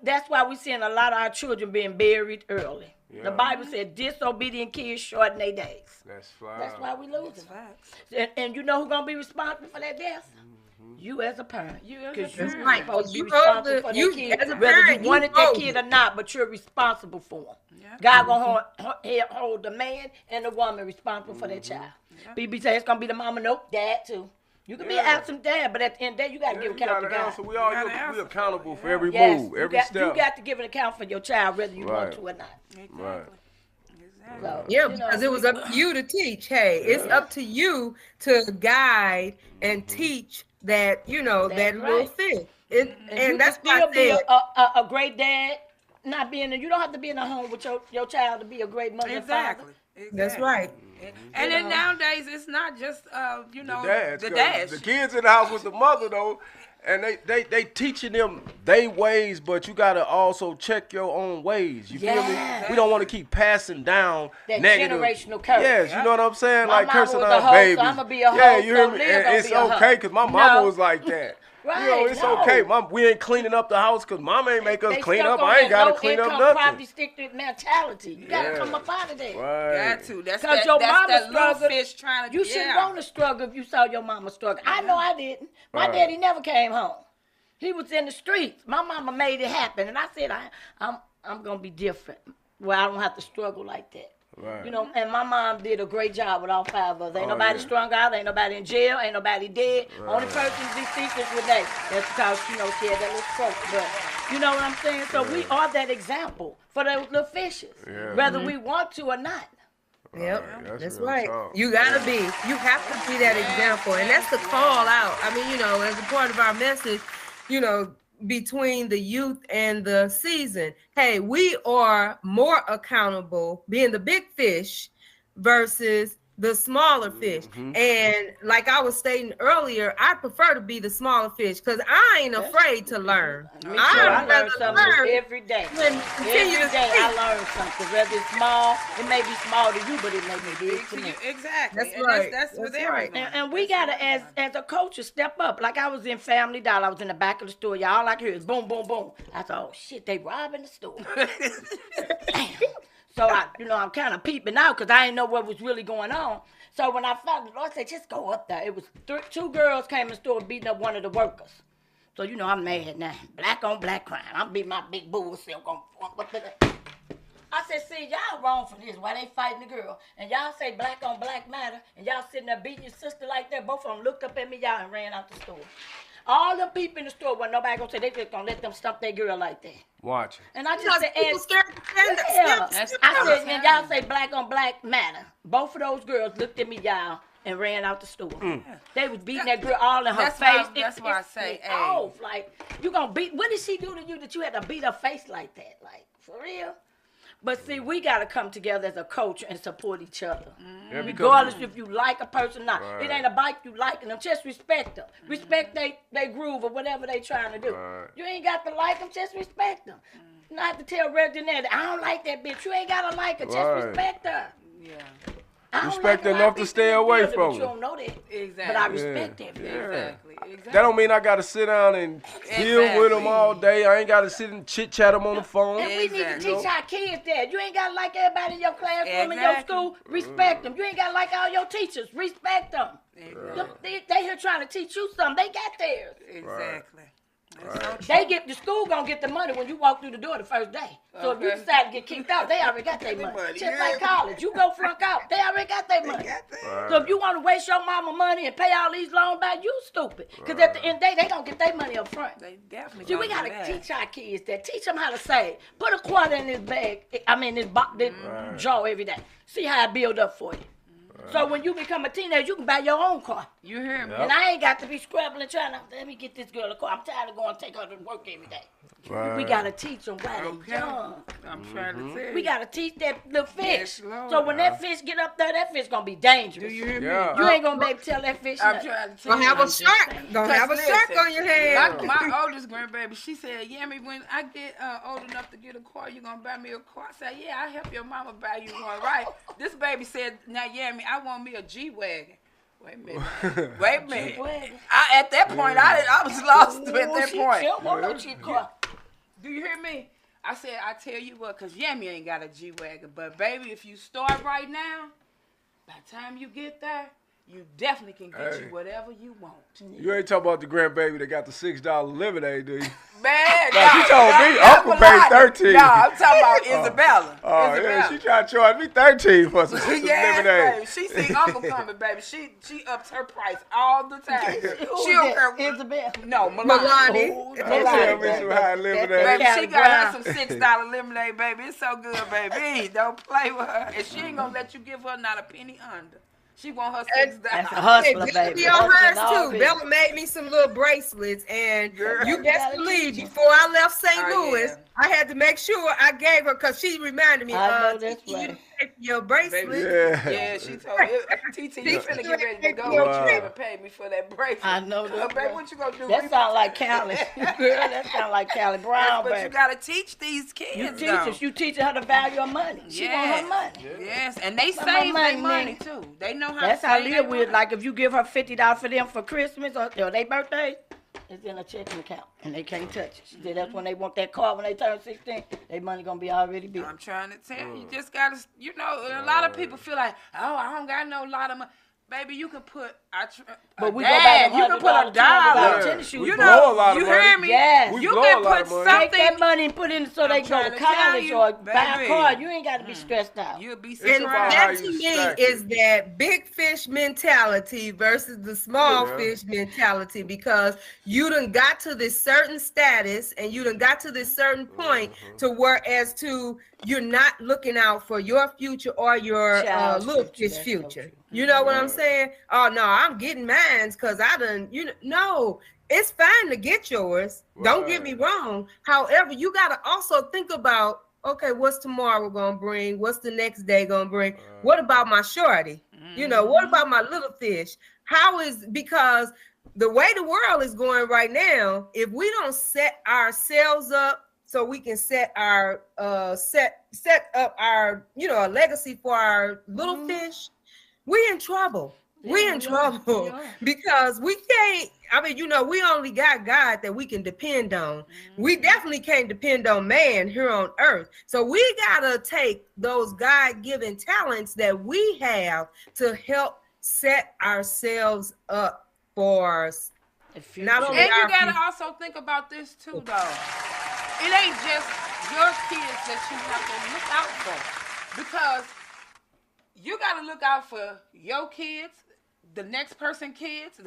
that's why we're seeing a lot of our children being buried early. Yeah. The Bible said disobedient kids shorten their days. That's right. That's why we losing. And you know who's going to be responsible for that death? You as a parent. Because you're supposed to be responsible for that kid. Whether you wanted that kid or not, but you're responsible for him. Yeah. God going to hold the man and the woman responsible for that child. Yeah. BB say it's going to be the mama. Nope, dad too. You can be an absent dad, but at the end of the day, you got to give account to God. So we accountable for every move, every step. You got to give an account for your child, whether you want to or not. Exactly. Right. So, because it was up to you to teach. Hey, it's up to you to guide and teach that, that little thing. And that's why I said a great dad, you don't have to be in a home with your child to be a great mother and father. That's right. And then nowadays, it's not just, the dads. The kids in the house with the mother, though, and they teaching them they ways, but you got to also check your own ways. You feel me? We don't want to keep passing down that negative. Generational curse. Yes, you know what I'm saying? My like cursing out babies. So I'm going to be a hoe. Yeah, you hear me? And it's okay, because my mama was like that. Right, it's okay. We ain't cleaning up the house because mama ain't make us clean up. I ain't got to clean up nothing. Poverty stick mentality. You got to come up out of there. Right. Got to. That's your mama struggle. Fish trying to. You shouldn't want to struggle if you saw your mama struggle. I know I didn't. My daddy never came home. He was in the streets. My mama made it happen, and I said I'm gonna be different. Where I don't have to struggle like that. Right. And my mom did a great job with all 5 of us. Ain't nobody strung out. Ain't nobody in jail. Ain't nobody dead. Right. Only person deceased is Renee. That's because, she had that little stroke. But you know what I'm saying? So we are that example for those little fishes, whether we want to or not. Yep, that's right. You have to be that example. And that's the call out. I mean, as a part of our message, between the youth and the season. Hey, we are more accountable being the big fish versus the smaller fish. And like I was stating earlier, I prefer to be the smaller fish because I ain't afraid to learn. I learn something every day. Every day I learn something. Whether it's small, it may be small to you, but it may be big to me. Exactly. That's right. That's with everyone. And we gotta, as a coach, step up. Like I was in Family Dollar. I was in the back of the store. Y'all like hear is boom, boom, boom. I thought, oh shit, they robbing the store. Damn. So I'm kind of peeping out because I didn't know what was really going on. So when I found the Lord said, just go up there. It was two girls came in the store beating up one of the workers. So I'm mad now. Black on black crime. I'm beating my big bull self on. I said, see, y'all wrong for this. Why they fighting the girl? And y'all say black on black matter. And y'all sitting there beating your sister like that. Both of them looked up at me, y'all, and ran out the store. All the people in the store, when nobody gonna say, they just gonna let them stump their girl like that. Watch it. And I just said, I said, and y'all say black on black matter. Both of those girls looked at me, y'all, and ran out the store. They was beating that girl all in her face. That's why I say, hey. Off. Like, you gonna beat, what did she do to you that you had to beat her face like that? Like, for real? But see, we got to come together as a culture and support each other. Regardless if you like a person or not. Right. It ain't about you liking them. Just respect them. Respect they groove or whatever they trying to do. Right. You ain't got to like them. Just respect them. Not to tell Reggie that I don't like that bitch. You ain't got to like her. Just respect her. Yeah. Respect enough to stay away from her. You don't know that. Exactly. But I respect that. Exactly. That don't mean I got to sit down and deal with them all day. I ain't got to sit and chit-chat them on the phone. And we need to teach our kids that. You ain't got to like everybody in your classroom, in your school. Respect them. You ain't got to like all your teachers. Respect them. They here trying to teach you something. They got theirs. Exactly. Right. The school gonna get the money when you walk through the door the first day. So if you decide to get kicked out, they already got their money. Just like college, you go flunk out, they already got their money. So if you want to waste your mama money and pay all these loans back, you stupid. Because at the end of the day, they gonna get their money up front. They definitely. See, we gotta teach our kids that. Teach them how to save. Put a quarter in this bag. This jar every day. See how it build up for you. So when you become a teenager, you can buy your own car. You hear me? And I ain't got to be scrabbling trying to, let me get this girl a car. I'm tired of going to take her to work every day. Right. We got to teach them while they're young. I'm trying to tell you. We got to teach that little fish. So when that fish get up there, that fish going to be dangerous. Do you hear me? You ain't going to be able to tell that fish I'm trying to tell you. Don't have a shark on your hand. My oldest grandbaby, she said, Yammy, when I get old enough to get a car, you going to buy me a car? I said, yeah, I'll help your mama buy you one, right? This baby said, now, Yammy, I want me a G-Wagon. Wait a minute. At that point, I was lost at that point. She don't want no cheap car. Do you hear me? I said, I tell you what, because Yammy ain't got a G-Wagon. But, baby, if you start right now, by the time you get there, you definitely can get you whatever you want. You ain't talking about the grandbaby that got the $6 lemonade, do you? Man, she told me Uncle paid 13. No, I'm talking about Isabella. Oh, yeah, she tried to charge me 13 for some lemonade. Baby. She see Uncle coming, baby. She ups her price all the time. She don't care. Isabella. No, Milani. Tell me some high lemonade. Baby, she got her some $6 lemonade, baby. It's so good, baby. Don't play with her. And she ain't gonna let you give her not a penny under. She want her $6. That's a hustler, baby. Be on hers too. Bella made me some little bracelets, and you best believe before I left St. Louis, I had to make sure I gave her because she reminded me. Your bracelet. Yeah, she told me. TT, you finna get ready to go. You haven't paid me for that bracelet. I know that. Baby, what you gonna do? That sound like Callie. Girl, that sound like Callie Brown, but baby. you gotta teach these kids. You teaching her the value of money. She want her money. Yes, and they save their money too. They know how. That's how Leah would. Like if you give her $50 for them for Christmas or their birthday, it's in a checking account and they can't touch it. She said that's when they want that car when they turn 16. Their money gonna be already big. I'm trying to tell you, you just gotta, a lot of people feel like, oh, I don't got no lot of money. Baby, you can put but we go back you can put $1. Tennis shoes. You know, you hear me? Yes. You can put something. Take that money and put it so they go to college or buy a car. You ain't got to be stressed out. You'll be and that to me is that big fish mentality versus the small fish mentality, because you done got to this certain status and you done got to this certain point to whereas to you're not looking out for your future or your little fish future. You know what I'm saying? Oh no, I'm getting mines because I done, no, it's fine to get yours. Don't get me wrong. However, you got to also think about okay, what's tomorrow gonna bring? What's the next day gonna bring? What about my shorty? You know, what about my little fish? Because the way the world is going right now, if we don't set ourselves up so we can set up our, a legacy for our little fish, we in trouble. We in trouble because we can't. I mean, we only got God that we can depend on. We definitely can't depend on man here on earth. So we gotta take those God-given talents that we have to help set ourselves up for not only. And you gotta also think about this too, though. It ain't just your kids that you have to look out for, because you gotta look out for your kids, the next person kids,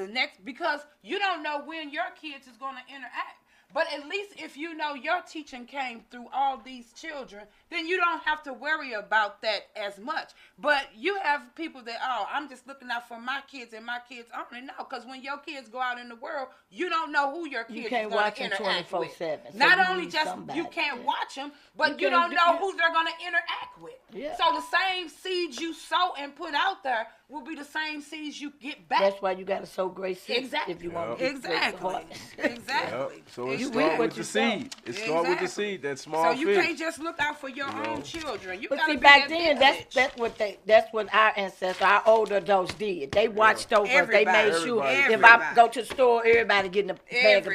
because you don't know when your kids is going to interact. But at least if you know your teaching came through all these children, then you don't have to worry about that as much. But you have people that, I'm just looking out for my kids and my kids only. No, because when your kids go out in the world, you don't know who your kids is going to interact with. 24/7. Not only just you can't watch them, but you don't know who they're going to interact with. Yeah. So the same seeds you sow and put out there will be the same seeds you get back. That's why you got to sow great seeds. Exactly. If you want to Exactly. So it starts with the seed. It starts with the seed. That small fish. So you can't just look out for your own children. You but see, back then, that's what our ancestors, our older adults did. They watched over us. They made sure if I go to the store, everybody getting a bag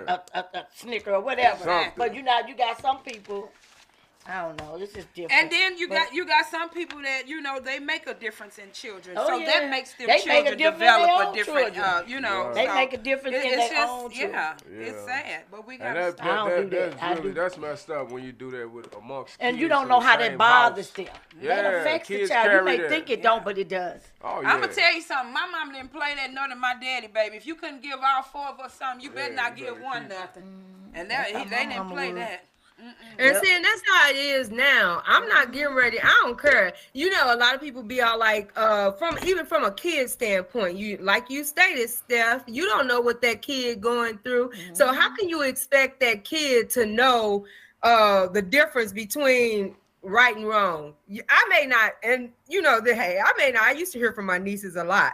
of a Snicker or whatever. Exactly. But you got some people. I don't know. This is different. And then you got some people that they make a difference in children. So that makes them children develop a different. They make a difference in their own children. Yeah, it's sad, but we got. That's messed up when you do that with amongst. And kids you don't know how that bothers them. Yeah, that affects the child. You may think it don't, but it does. Oh, yeah. I'm gonna tell you something. My mom didn't play that nor did my daddy, baby. If you couldn't give all four of us something, you better not give one nothing. And they didn't play that. And see, and that's how it is now. I'm not getting ready. I don't care. A lot of people be all like, from a kid standpoint, like you stated, Steph, you don't know what that kid going through. So how can you expect that kid to know the difference between right and wrong? I may not, and I used to hear from my nieces a lot.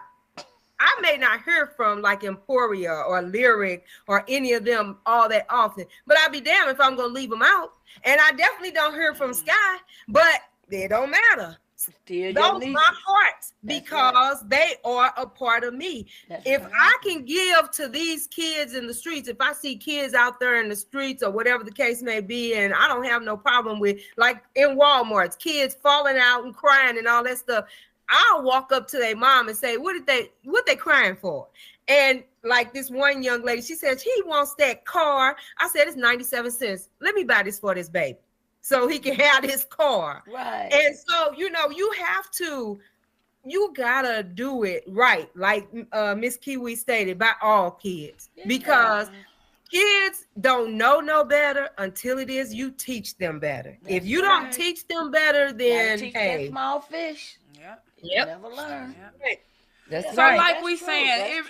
I may not hear from like Emporia or Lyric or any of them all that often, but I'd be damned if I'm going to leave them out. And I definitely don't hear from Sky, but it don't matter. Those are my parts because they are a part of me. If I can give to these kids in the streets, if I see kids out there in the streets or whatever the case may be, and I don't have no problem with, like in Walmart's, kids falling out and crying and all that stuff, I'll walk up to their mom and say, what they crying for? And like this one young lady, she says, he wants that car. I said, it's 97 cents. Let me buy this for this baby so he can have this car. Right. And so, you gotta do it right. Like Miss Kiwi stated, by all kids, because kids don't know no better until it is you teach them better. If you don't teach them better, then teach that small fish. Yep. Never learn. Yep. That's so right. like we saying,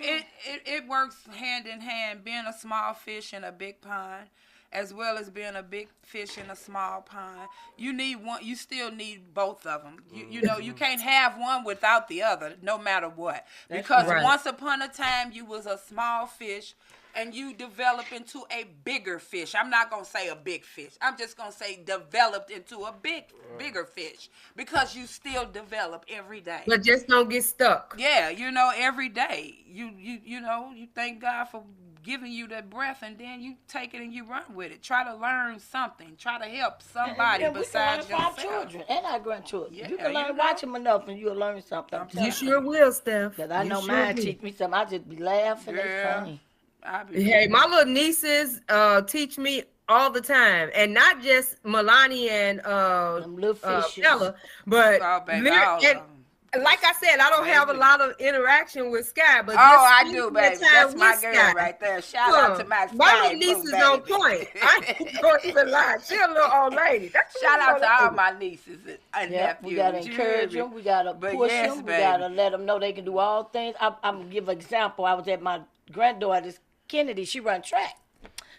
it works hand in hand, being a small fish in a big pond, as well as being a big fish in a small pond. You need one. You still need both of them. You can't have one without the other, no matter what. Because once upon a time, you was a small fish, and you develop into a bigger fish. I'm not going to say a big fish. I'm just going to say developed into a bigger fish, because you still develop every day. But just don't get stuck. Yeah, every day. You thank God for giving you that breath, and then you take it and you run with it. Try to learn something. Try to help somebody besides yourself. Our children and our grandchildren. You can learn, watch them enough, and you'll learn something. You sure will, Steph. Because I know mine teach me something. I just be laughing. It's funny. Hey, my little nieces teach me all the time, and not just Milani and Stella, but like I said, I don't have a lot of interaction with Sky, but I do, baby. That's my girl right there. Shout out to my Sky. My little niece is on point. I ain't going to lie. She's a little old lady. Shout out to all my nieces and nephews. We gotta encourage them. We gotta push them. We gotta let them know they can do all things. I'm gonna give an example. I was at my granddaughter's Kennedy. She run track.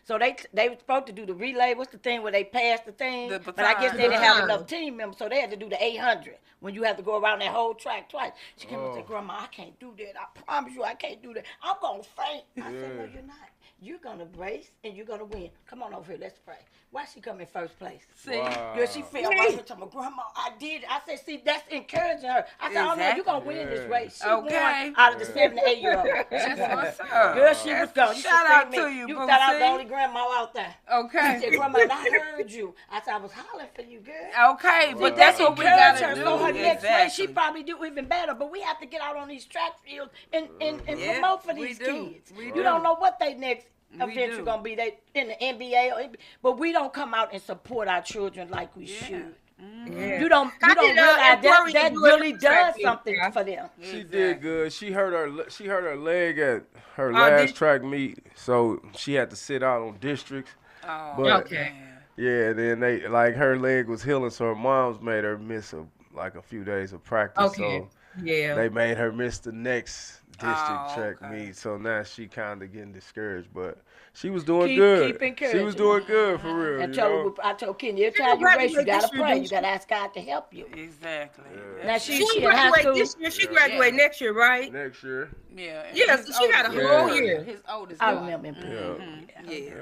So they were supposed to do the relay. What's the thing where they pass the thing? The But I guess they didn't have baton. enough team members, so they had to do the 800 when you have to go around that whole track twice. She came and said, Grandma, I can't do that. I promise you I can't do that. I'm going to faint. I said, no, you're not. You're going to race and you're going to win. Come on over here. Let's pray. Why she come in first place? See? Girl, she fell right here to my grandma. I did. I said, see, that's encouraging her. I said, oh, no, you're going to win this race. She won out of the 7 to 8-year-old. That's what's up. Girl, she was gone. Shout out to you, You boo. thought I was the only grandma out there. Okay. She said, Grandma, I heard you. I said, I was hollering for you, girl. Okay, but that's what we encourage gotta her. do. So her next race, she Exactly. probably do even better. But we have to get out on these track fields and promote for these kids. We You don't know what they next We eventually do. gonna be. They in the NBA, but we don't come out and support our children like we should. Yeah. You don't How did, realize Tori that do really it track does meet, something yeah? for them. She did good. She hurt her leg at her Oh, last did- track meet, so she had to sit out on districts. Oh, But- Okay. Yeah, then they her leg was healing, so her mom's made her miss a few days of practice. Okay. So Yeah. they made her miss the next district Oh, track okay. meet. So now she kind of getting discouraged, but she was doing Keep good. encouraging She was doing good for real. And you know? I told Kenny, every time you race, you gotta graduate this year, pray. didn't You she? gotta ask God to help you. Exactly. Now She she in high graduate school. this year. She graduate next year, right? Next year. Yeah. Yeah, His so she got a oldest whole boy. year. His oldest I boy. remember him. Yeah. Yeah. Yeah.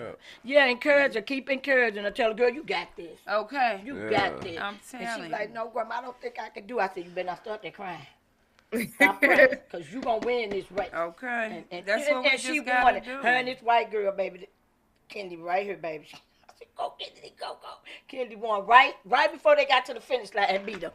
Yeah, encourage her. Keep encouraging her. Tell her, girl, you got this. Okay. You Yeah. got this. I'm And telling she's you. like, no, Grandma, I don't think I can do it. I said, you better not start that crying. Stop praying, because you going to win this race. Okay. And That's what we and she just gotta won it. do. Her and this white girl, baby, Kendi, right here, baby. I said, go, Kendi, go. Kendi won right before they got to the finish line and beat her.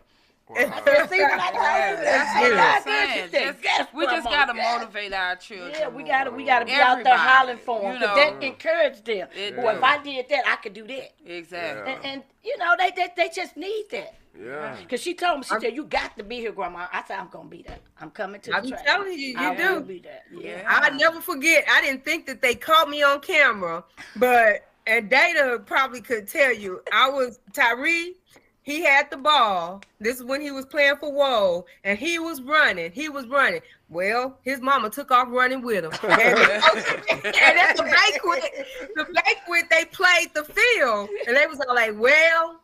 I said, see what I told you? That's Hey, what God I'm did you saying. think? Yes, We just Grandma, gotta yes. motivate our children. Yeah, we more. gotta be out there Everybody, hollering for them. you Because know. that encouraged them. It Boy, do. if I did that, I could do that. Exactly. And you know, they just need that. Yeah. Because she told me, she said, you got to be here, Grandma. I said, I'm going to be there. I'm coming to the I'm track. telling you, you I do. will be there. Yeah. I never forget. I didn't think that they caught me on camera, but and Data probably could tell you. I was Tyree. He had the ball. This is when he was playing for Woe, and he was running. Well, his mama took off running with him. And at the banquet, they played the field, and they was all like, "Well,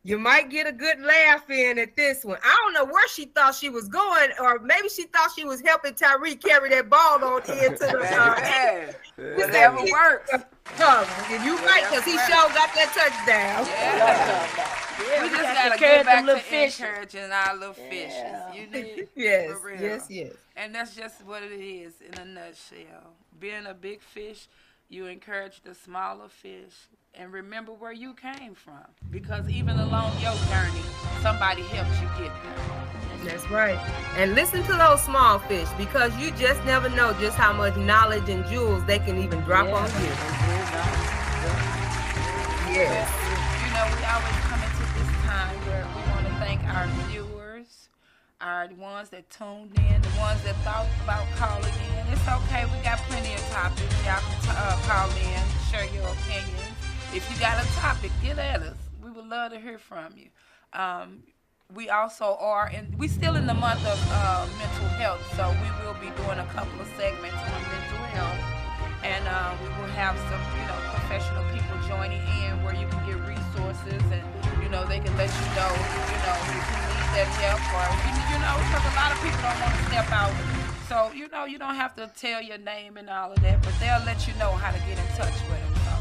you might get a good laugh in at this one." I don't know where she thought she was going, or maybe she thought she was helping Tyree carry that ball on into the. Whatever works. You right, because he sure got that touchdown. Yeah, We just got gotta encourage get them back little to fishes. encouraging our little fishes. You need Yes, for real. yes. And that's just what it is in a nutshell. Being a big fish, you encourage the smaller fish. And remember where you came from. Because even along your journey, somebody helped you get there. That's right. And listen to those small fish, because you just never know just how much knowledge and jewels they can even drop on you. Yes. You know, we always come into this time where we want to thank our viewers, our ones that tuned in, the ones that thought about calling in. It's okay. We got plenty of topics. Y'all can call in, share your opinions. If you got a topic, get at us. We would love to hear from you. We also are we still in the month of mental health, so we will be doing a couple of segments on mental health, and we will have some, professional people joining in where you can get resources, and they can let you know, if you need that help, or because a lot of people don't want to step out. So you don't have to tell your name and all of that, but they'll let you know how to get in touch with them. So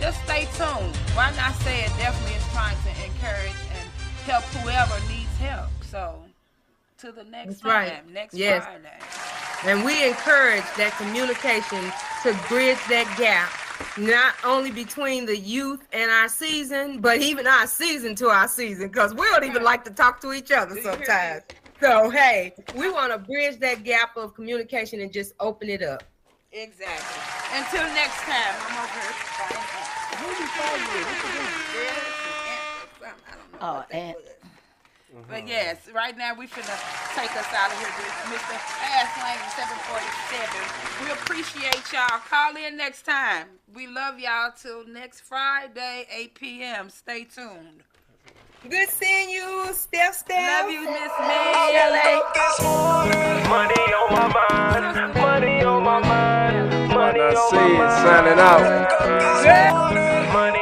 just stay tuned. Why not say it? Definitely is trying to encourage and help whoever needs help. So to the next time, next Friday. And we encourage that communication to bridge that gap, not only between the youth and our season, but even our season to our season, because we don't even like to talk to each other sometimes. So, hey, we want to bridge that gap of communication and just open it up. Exactly. Until next time, I'm over here. Who you fighting with? I don't know. Oh, and But yes, right now we finna take us out of here with Mr. Fast Lane 747. We appreciate y'all. Call in next time. We love y'all till next Friday, 8 p.m. Stay tuned. Good seeing you, Steph. Love you, Miss Mink. Money on my mind, money on my mind, money And I see it signing out. Money